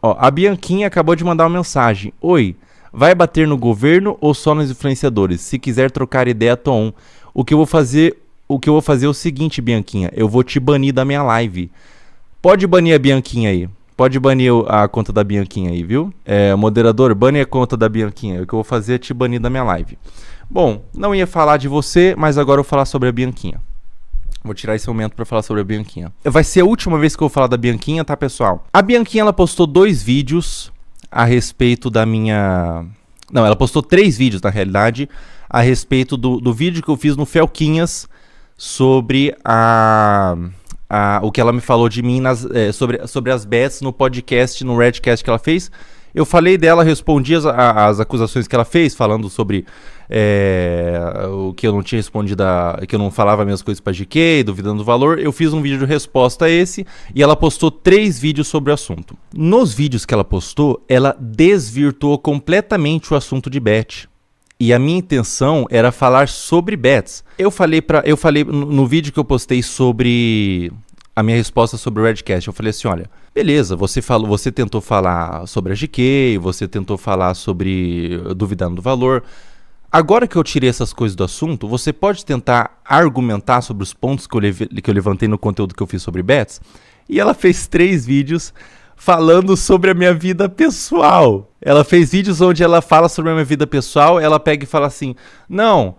Ó, a Bianquinha acabou de mandar uma mensagem. Oi, vai bater no governo ou só nos influenciadores? Se quiser trocar ideia, tô on. O que eu vou fazer é o seguinte, Bianquinha. Eu vou te banir da minha live. Pode banir a Bianquinha aí. Pode banir a conta da Bianquinha aí, viu? Moderador, bane a conta da Bianquinha. O que eu vou fazer é te banir da minha live. Bom, não ia falar de você, mas agora eu vou falar sobre a Bianquinha. Vou tirar esse momento para falar sobre a Bianquinha. Vai ser a última vez que eu vou falar da Bianquinha, tá, pessoal? A Bianquinha, ela postou 2 vídeos a respeito da minha... Não, ela postou 3 vídeos, na realidade, a respeito do vídeo que eu fiz no Felquinhas sobre o que ela me falou de mim sobre as bets no podcast, no Redcast que ela fez. Eu falei dela, respondi as acusações que ela fez, falando sobre o que eu não tinha respondido, que eu não falava as mesmas coisas para GK, duvidando do valor. Eu fiz um vídeo de resposta a esse e ela postou 3 vídeos sobre o assunto. Nos vídeos que ela postou, ela desvirtuou completamente o assunto de bet. E a minha intenção era falar sobre bets. Eu falei no vídeo que eu postei sobre a minha resposta sobre o Redcast, eu falei assim, olha, beleza, você tentou falar sobre a GK, você tentou falar sobre duvidando do valor. Agora que eu tirei essas coisas do assunto, você pode tentar argumentar sobre os pontos que eu levantei no conteúdo que eu fiz sobre bets? E ela fez 3 vídeos falando sobre a minha vida pessoal. Ela fez vídeos onde ela fala sobre a minha vida pessoal, ela pega e fala assim, não...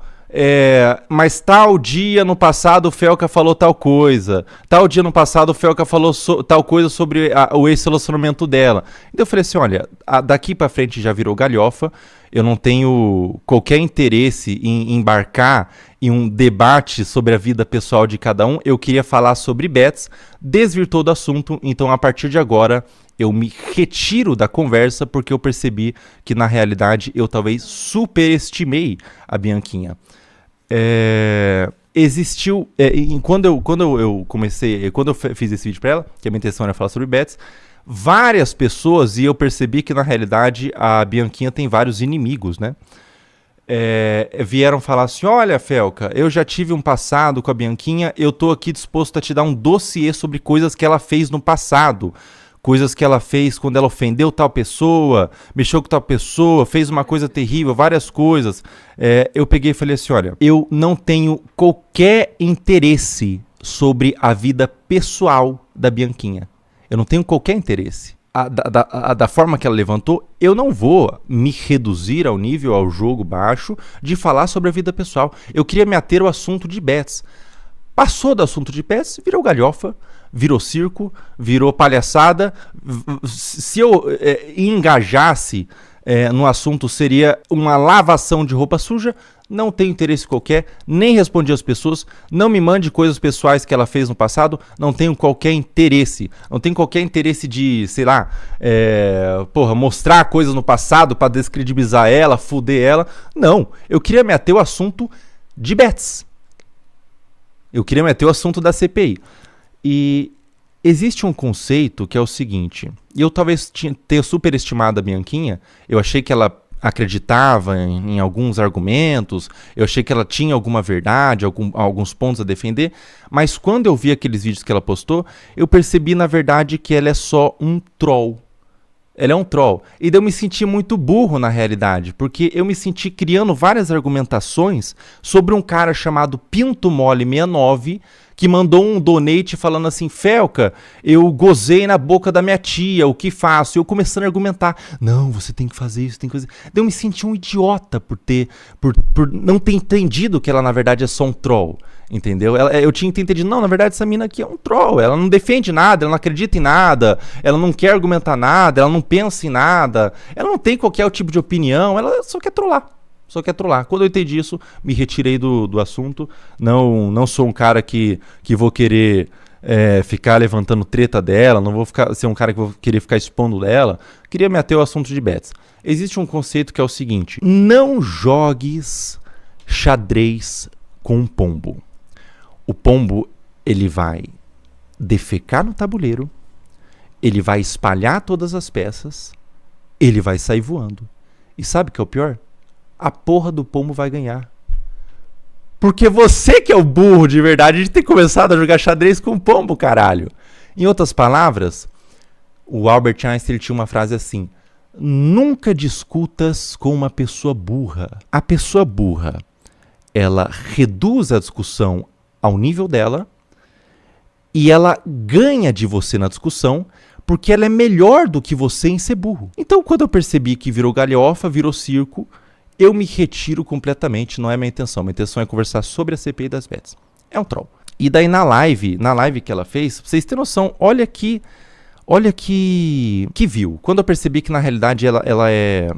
mas tal dia no passado o Felca falou tal coisa, tal dia no passado o Felca falou tal coisa sobre o ex-relacionamento dela. Então eu falei assim, olha, daqui pra frente já virou galhofa, eu não tenho qualquer interesse em embarcar em um debate sobre a vida pessoal de cada um, eu queria falar sobre bets, desvirtuou do assunto, então a partir de agora eu me retiro da conversa porque eu percebi que na realidade eu talvez superestimei a Bianquinha. Quando eu fiz esse vídeo para ela, que a minha intenção era falar sobre bets, várias pessoas, e eu percebi que na realidade a Bianquinha tem vários inimigos, né? Vieram falar assim, olha, Felca, eu já tive um passado com a Bianquinha, eu tô aqui disposto a te dar um dossiê sobre coisas que ela fez no passado. Coisas que ela fez quando ela ofendeu tal pessoa, mexeu com tal pessoa, fez uma coisa terrível, várias coisas. Eu peguei e falei assim, olha, eu não tenho qualquer interesse sobre a vida pessoal da Bianquinha. Eu não tenho qualquer interesse. Da forma que ela levantou, eu não vou me reduzir ao jogo baixo de falar sobre a vida pessoal. Eu queria me ater ao assunto de bets. Passou do assunto de bets, virou galhofa, virou circo, virou palhaçada. Se eu engajasse no assunto, seria uma lavação de roupa suja. Não tenho interesse qualquer, nem respondi às pessoas. Não me mande coisas pessoais que ela fez no passado. Não tenho qualquer interesse. Não tenho qualquer interesse de, sei lá, mostrar coisas no passado para descredibilizar ela, fuder ela. Não, eu queria me ater ao assunto de bets. Eu queria meter o assunto da CPI. E existe um conceito que é o seguinte, e eu talvez tenha superestimado a Bianquinha, eu achei que ela acreditava em alguns argumentos, eu achei que ela tinha alguma verdade, alguns pontos a defender, mas quando eu vi aqueles vídeos que ela postou, eu percebi na verdade que ela é só um troll. Ela é um troll. E daí eu me senti muito burro na realidade, porque eu me senti criando várias argumentações sobre um cara chamado Pinto Mole 69, que mandou um donate falando assim, Felca, eu gozei na boca da minha tia, o que faço? E eu começando a argumentar, não, você tem que fazer isso, tem que fazer isso. Daí eu me senti um idiota por não ter entendido que ela na verdade é só um troll. Entendeu? Eu tinha entendido, não, na verdade essa mina aqui é um troll, ela não defende nada, ela não acredita em nada, ela não quer argumentar nada, ela não pensa em nada, ela não tem qualquer tipo de opinião, ela só quer trollar. Quando eu entendi isso, me retirei do assunto, não sou um cara que vou querer ficar levantando treta dela, não vou ser um cara que vou querer ficar expondo dela, queria me ater ao assunto de bets. Existe um conceito que é o seguinte, não jogues xadrez com um pombo. O pombo, ele vai defecar no tabuleiro, ele vai espalhar todas as peças, ele vai sair voando. E sabe o que é o pior? A porra do pombo vai ganhar. Porque você que é o burro de verdade de ter começado a jogar xadrez com o pombo, caralho. Em outras palavras, O Albert Einstein ele tinha uma frase assim: nunca discutas com uma pessoa burra. A pessoa burra, ela reduz a discussão ao nível dela e ela ganha de você na discussão porque ela é melhor do que você em ser burro. Então, quando eu percebi que virou galhofa, virou circo, eu me retiro completamente, não é minha intenção. Minha intenção é conversar sobre a CPI das bets. É um troll. E daí na live que ela fez, pra vocês terem noção, olha que viu. Quando eu percebi que na realidade ela é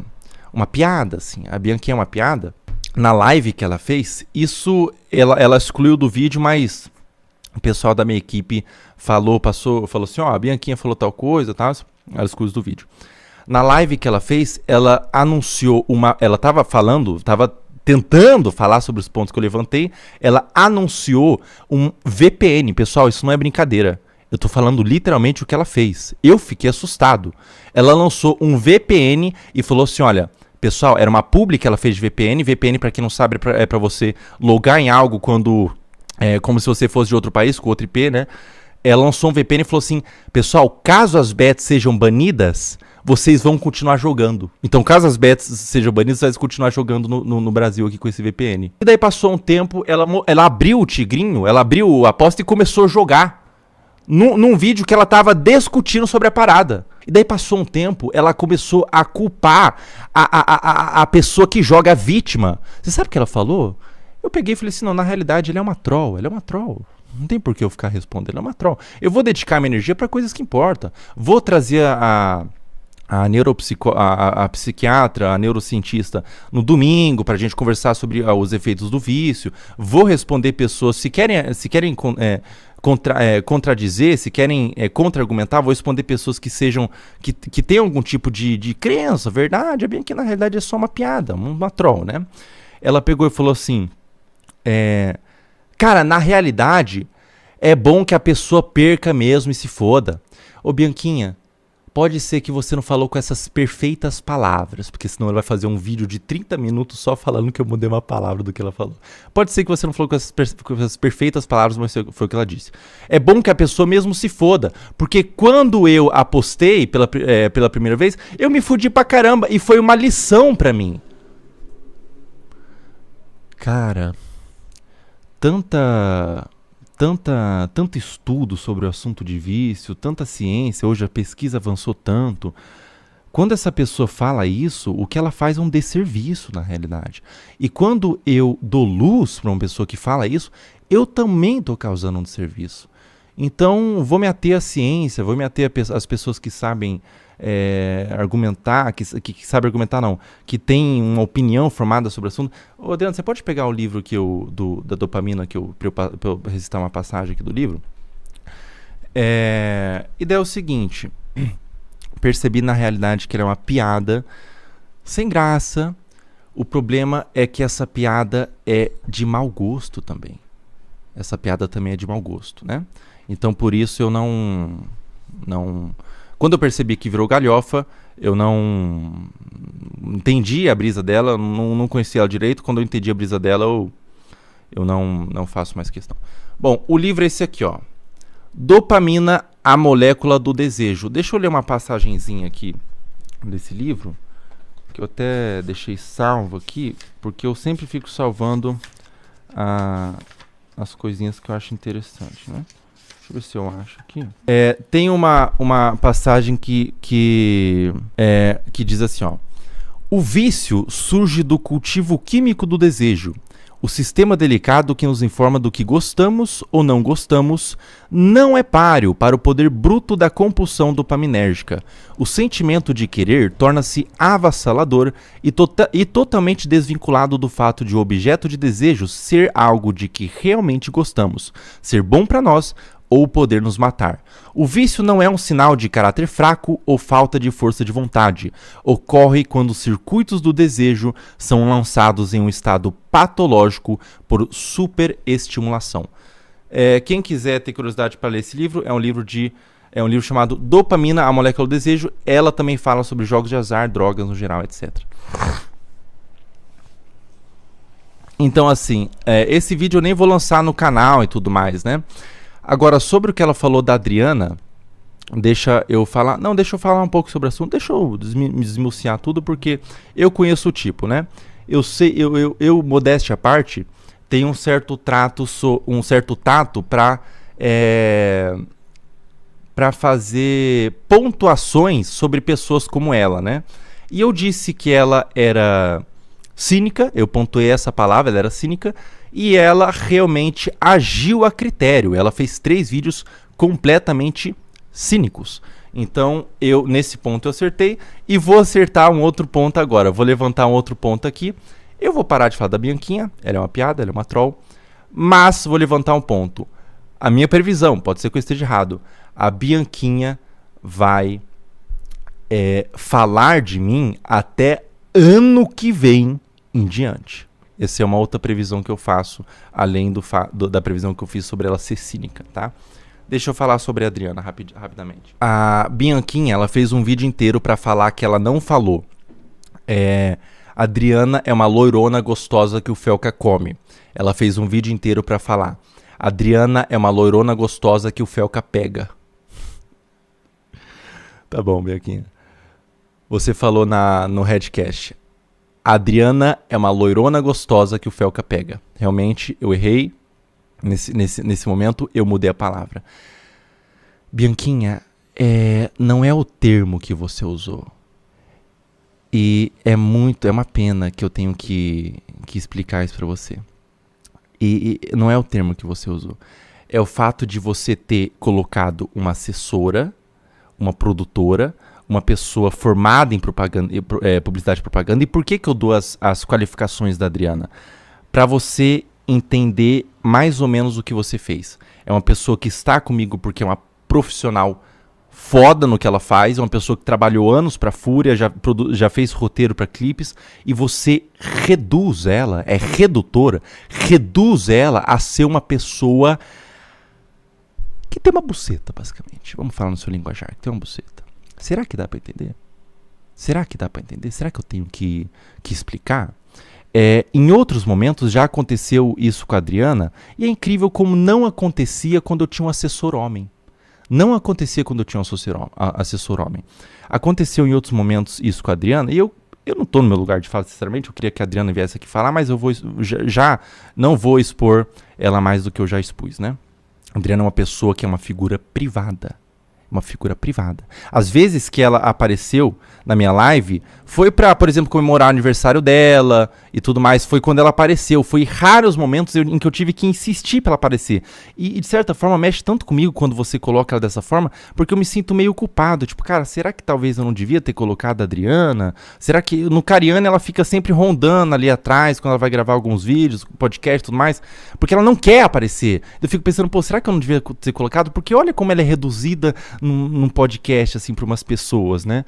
uma piada, assim, a Bianquinha é uma piada, na live que ela fez, isso ela excluiu do vídeo, mas o pessoal da minha equipe falou assim, ó, a Bianquinha falou tal coisa, tá? Ela excluiu do vídeo. Na live que ela fez, ela anunciou ela tava tentando falar sobre os pontos que eu levantei, ela anunciou um VPN. Pessoal, isso não é brincadeira. Eu tô falando literalmente o que ela fez. Eu fiquei assustado. Ela lançou um VPN e falou assim, olha, pessoal, era uma publi que ela fez de VPN. VPN, pra quem não sabe, é pra você logar em algo quando... como se você fosse de outro país, com outro IP, né? Ela lançou um VPN e falou assim, pessoal, caso as bets sejam banidas, vocês vão continuar jogando. Então, caso as bets sejam banidas, vocês vão continuar jogando no Brasil aqui com esse VPN. E daí passou um tempo, ela abriu o tigrinho, ela abriu a aposta e começou a jogar. Num vídeo que ela tava discutindo sobre a parada. E daí passou um tempo, ela começou a culpar a pessoa que joga, a vítima. Você sabe o que ela falou? Eu peguei e falei assim, não, na realidade ela é uma troll. Não tem por que eu ficar respondendo, ela é uma troll. Eu vou dedicar minha energia para coisas que importam. Vou trazer a psiquiatra, a neurocientista no domingo para a gente conversar sobre os efeitos do vício. Vou responder pessoas, se querem contradizer, se querem contra-argumentar, vou responder pessoas que tenham algum tipo de crença, verdade, é bem que na realidade é só uma piada, uma troll, né? Ela pegou e falou assim, cara, na realidade é bom que a pessoa perca mesmo e se foda. Ô Bianquinha, pode ser que você não falou com essas perfeitas palavras, porque senão ela vai fazer um vídeo de 30 minutos só falando que eu mudei uma palavra do que ela falou. Pode ser que você não falou com essas perfeitas palavras, mas foi o que ela disse. É bom que a pessoa mesmo se foda, porque quando eu apostei pela primeira vez, eu me fudi pra caramba e foi uma lição pra mim. Cara, tanto estudo sobre o assunto de vício, tanta ciência, hoje a pesquisa avançou tanto. Quando essa pessoa fala isso, o que ela faz é um desserviço na realidade. E quando eu dou luz para uma pessoa que fala isso, eu também estou causando um desserviço. Então, vou me ater à ciência, vou me ater às pessoas que sabem argumentar, que sabem argumentar não, que tem uma opinião formada sobre o assunto. Ô, Adriano, você pode pegar o livro da dopamina pra eu recitar uma passagem aqui do livro? E daí é o seguinte, percebi na realidade que era uma piada sem graça. O problema é que essa piada é de mau gosto também. Essa piada também é de mau gosto, né? Então por isso eu não... Quando eu percebi que virou galhofa, eu não entendi a brisa dela, não conhecia ela direito. Quando eu entendi a brisa dela, eu não faço mais questão. Bom, o livro é esse aqui, ó. Dopamina, a molécula do desejo. Deixa eu ler uma passagenzinha aqui desse livro, que eu até deixei salvo aqui, porque eu sempre fico salvando as coisinhas que eu acho interessante, né? Deixa eu ver se eu acho aqui. Tem uma passagem que diz assim, ó. O vício surge do cultivo químico do desejo. O sistema delicado que nos informa do que gostamos ou não gostamos não é páreo para o poder bruto da compulsão dopaminérgica. O sentimento de querer torna-se avassalador e totalmente desvinculado do fato de o objeto de desejo ser algo de que realmente gostamos, ser bom para nós ou poder nos matar. O vício não é um sinal de caráter fraco ou falta de força de vontade. Ocorre quando os circuitos do desejo são lançados em um estado patológico por superestimulação. Quem quiser ter curiosidade para ler esse livro, é um livro chamado Dopamina, a molécula do desejo. Ela também fala sobre jogos de azar, drogas no geral, etc. Então, assim, esse vídeo eu nem vou lançar no canal e tudo mais, né? Agora, sobre o que ela falou da Adriana, deixa eu falar. Não, deixa eu falar um pouco sobre o assunto. Deixa eu me desmuciar tudo, porque eu conheço o tipo, né? Eu sei, modéstia à parte, tenho um certo tato para fazer pontuações sobre pessoas como ela, né? E eu disse que ela era cínica, eu pontuei essa palavra, ela era cínica, e ela realmente agiu a critério. Ela fez 3 vídeos completamente cínicos. Então, nesse ponto eu acertei, e vou acertar um outro ponto agora. Vou levantar um outro ponto aqui. Eu vou parar de falar da Bianquinha, ela é uma piada, ela é uma troll, mas vou levantar um ponto. A minha previsão, pode ser que eu esteja errado, a Bianquinha vai falar de mim até ano que vem em diante. Essa é uma outra previsão que eu faço, além da previsão que eu fiz sobre ela ser cínica, tá? Deixa eu falar sobre a Adriana rapidamente. A Bianquinha, ela fez um vídeo inteiro pra falar que ela não falou. A Adriana é uma loirona gostosa que o Felca come. Ela fez um vídeo inteiro pra falar. A Adriana é uma loirona gostosa que o Felca pega. Tá bom, Bianquinha. Você falou no Redcast. A Adriana é uma loirona gostosa que o Felca pega. Realmente, eu errei. Nesse momento, eu mudei a palavra. Bianquinha, não é o termo que você usou. E é uma pena que eu tenho que explicar isso pra você. E não é o termo que você usou. É o fato de você ter colocado uma assessora, uma produtora, uma pessoa formada em publicidade e propaganda. E por que eu dou as qualificações da Adriana? Para você entender mais ou menos o que você fez. É uma pessoa que está comigo porque é uma profissional foda no que ela faz, é uma pessoa que trabalhou anos para Fúria, já fez roteiro para clipes, e você reduz ela, redutora, reduz ela a ser uma pessoa que tem uma buceta, basicamente. Vamos falar no seu linguajar, que tem uma buceta. Será que dá para entender? Será que dá para entender? Será que eu tenho que explicar? Em outros momentos já aconteceu isso com a Adriana, e é incrível como não acontecia quando eu tinha um assessor homem. Não acontecia quando eu tinha um assessor homem. Aconteceu em outros momentos isso com a Adriana, e eu não estou no meu lugar de fala, sinceramente, eu queria que a Adriana viesse aqui falar, mas eu já não vou expor ela mais do que eu já expus, né? A Adriana é uma pessoa que é uma figura privada. Uma figura privada. Às vezes que ela apareceu na minha live, foi pra, por exemplo, comemorar o aniversário dela e tudo mais. Foi quando ela apareceu. Foi raros momentos em que eu tive que insistir pra ela aparecer. E de certa forma mexe tanto comigo quando você coloca ela dessa forma, porque eu me sinto meio culpado. Tipo, cara, será que talvez eu não devia ter colocado a Adriana? Será que no Cariana ela fica sempre rondando ali atrás quando ela vai gravar alguns vídeos, podcast e tudo mais? Porque ela não quer aparecer. Eu fico pensando, pô, será que eu não devia ter colocado? Porque olha como ela é reduzida num podcast, assim, para umas pessoas, né?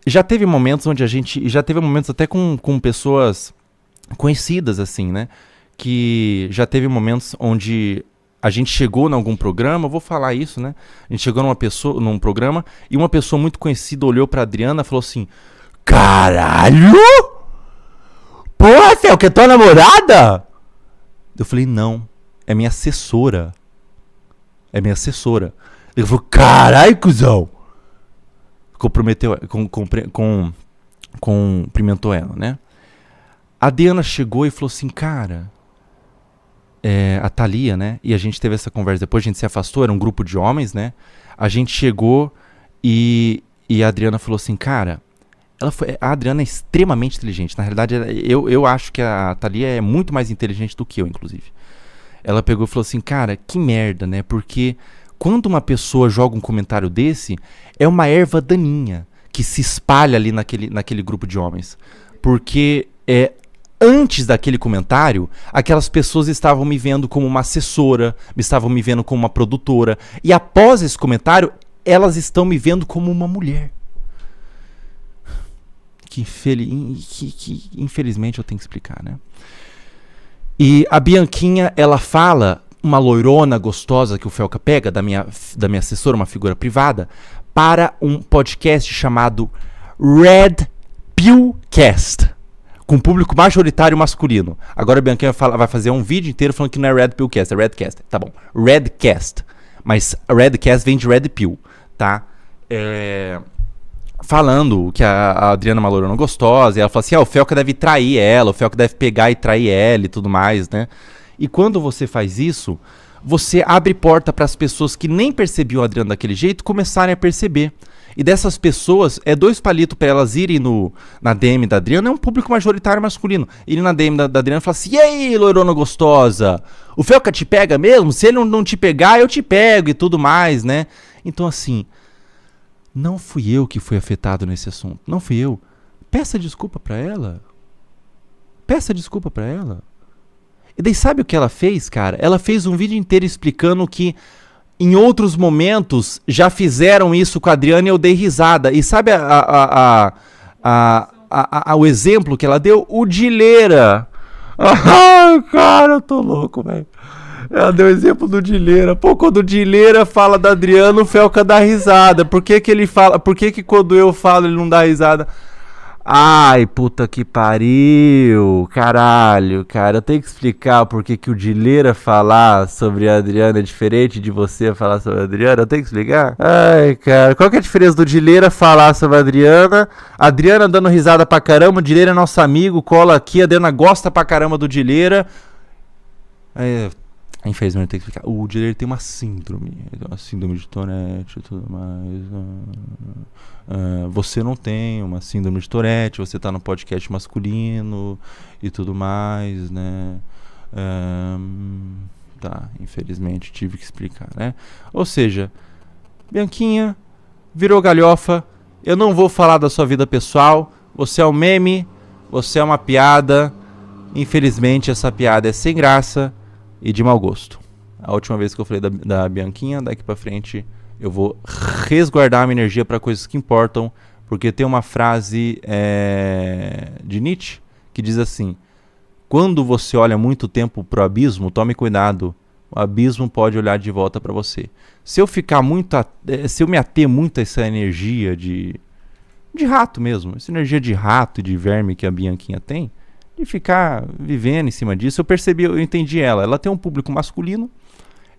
Já teve momentos onde já teve momentos até com pessoas conhecidas, assim, né? Que já teve momentos onde a gente chegou em algum programa, eu vou falar isso, né? A gente chegou num programa e uma pessoa muito conhecida olhou pra Adriana e falou assim: caralho! Porra, Fel, que é tua namorada? Eu falei, não, é minha assessora. É minha assessora. Ele falou, caralho, cuzão. Cumprimentou ela, né? A Diana chegou e falou assim, cara, a Thalia, né? E a gente teve essa conversa depois, a gente se afastou, era um grupo de homens, né? A gente chegou e a Adriana falou assim, cara, a Adriana é extremamente inteligente. Na realidade, eu acho que a Thalia é muito mais inteligente do que eu, inclusive. Ela pegou e falou assim, cara, que merda, né? Porque quando uma pessoa joga um comentário desse, é uma erva daninha que se espalha ali naquele grupo de homens. Porque antes daquele comentário, aquelas pessoas estavam me vendo como uma assessora, estavam me vendo como uma produtora. E após esse comentário, elas estão me vendo como uma mulher. Que infelizmente eu tenho que explicar, né? E a Bianquinha, ela fala, uma loirona gostosa que o Felca pega, da minha assessora, uma figura privada, para um podcast chamado Red Pillcast, com público majoritário masculino. Agora a Bianquinha vai fazer um vídeo inteiro falando que não é Red Pillcast, é Redcast. Tá bom, Redcast. Mas Redcast vem de Red Pill, tá? Falando que a Adriana é uma lourona gostosa, e ela fala assim, o Felca deve trair ela, o Felca deve pegar e trair ela e tudo mais, né? E quando você faz isso, você abre porta para as pessoas que nem percebiam a Adriana daquele jeito começarem a perceber. E dessas pessoas, 2 palitos para elas irem na DM da Adriana, é um público majoritário masculino. Ir na DM da Adriana e falar assim, e aí, loirona gostosa? O Felca te pega mesmo? Se ele não te pegar, eu te pego e tudo mais, né? Então, assim, não fui eu que fui afetado nesse assunto. Não fui eu. Peça desculpa pra ela. Peça desculpa pra ela. E daí sabe o que ela fez, cara? Ela fez um vídeo inteiro explicando que em outros momentos já fizeram isso com a Adriana e eu dei risada. E sabe o exemplo que ela deu? O Dileira. Ai, cara, eu tô louco, velho. Ela deu o exemplo do Dileira. Pô, quando o Dileira fala da Adriana, o Felca dá risada. Por que ele fala? Por que quando eu falo ele não dá risada? Ai, puta que pariu. Caralho, cara. Eu tenho que explicar por que o Dileira falar sobre a Adriana é diferente de você falar sobre a Adriana. Eu tenho que explicar? Ai, cara. Qual que é a diferença do Dileira falar sobre a Adriana? A Adriana dando risada pra caramba. O Dileira é nosso amigo, cola aqui. A Adriana gosta pra caramba do Dileira. Infelizmente, tem que explicar. O Dileira tem uma síndrome. Uma síndrome de Tourette e tudo mais. Você não tem uma síndrome de Tourette. Você tá no podcast masculino e tudo mais, né? Tá, infelizmente tive que explicar, né? Ou seja, Bianquinha virou galhofa. Eu não vou falar da sua vida pessoal. Você é um meme. Você é uma piada. Infelizmente, essa piada é sem graça e de mau gosto. A última vez que eu falei da Bianquinha, daqui pra frente eu vou resguardar a minha energia para coisas que importam, porque tem uma frase de Nietzsche que diz assim: quando você olha muito tempo pro abismo, tome cuidado, o abismo pode olhar de volta para você. Se eu ficar se eu me ater muito a essa energia de rato mesmo, essa energia de rato e de verme que a Bianquinha tem, de ficar vivendo em cima disso, eu entendi ela. Ela tem um público masculino,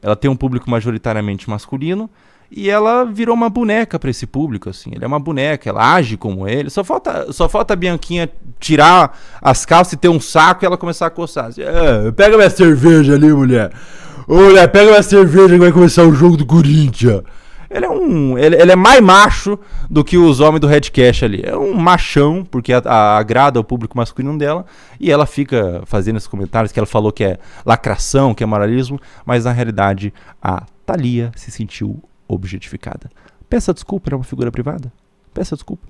ela tem um público majoritariamente masculino, e ela virou uma boneca pra esse público, assim. Ela é uma boneca, ela age como ele. Só falta a Bianquinha tirar as calças e ter um saco e ela começar a coçar. Assim, pega minha cerveja ali, mulher. Ô, mulher, pega minha cerveja que vai começar o jogo do Corinthians. Ele é mais macho do que os homens do Redcast ali. É um machão, porque agrada o público masculino dela. E ela fica fazendo esses comentários que ela falou que é lacração, que é moralismo. Mas na realidade, a Thalia se sentiu objetificada. Peça desculpa, era uma figura privada. Peça desculpa.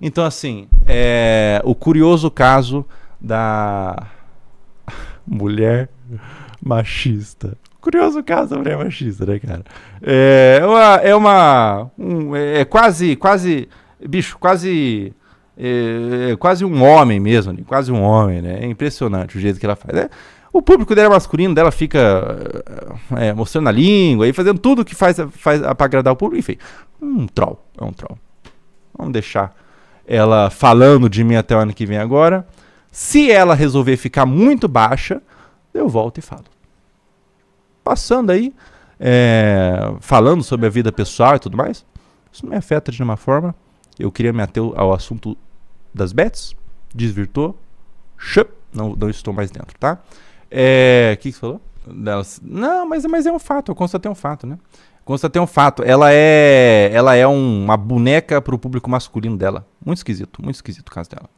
Então, assim, o curioso caso da mulher machista. Curioso caso da mulher machista, né, cara? Quase um homem mesmo, quase um homem, né? É impressionante o jeito que ela faz, né? O público dela masculino, dela fica mostrando a língua e fazendo tudo que faz pra agradar o público, enfim. É um troll. Vamos deixar ela falando de mim até o ano que vem agora. Se ela resolver ficar muito baixa, eu volto e falo. Passando aí, falando sobre a vida pessoal e tudo mais, isso não me afeta de nenhuma forma. Eu queria me ater ao assunto das bets, desvirtuou, não estou mais dentro, tá? O que você falou? Não, mas é um fato, eu constatei um fato, né? Constatei um fato, ela é uma boneca pro público masculino dela. Muito esquisito o caso dela.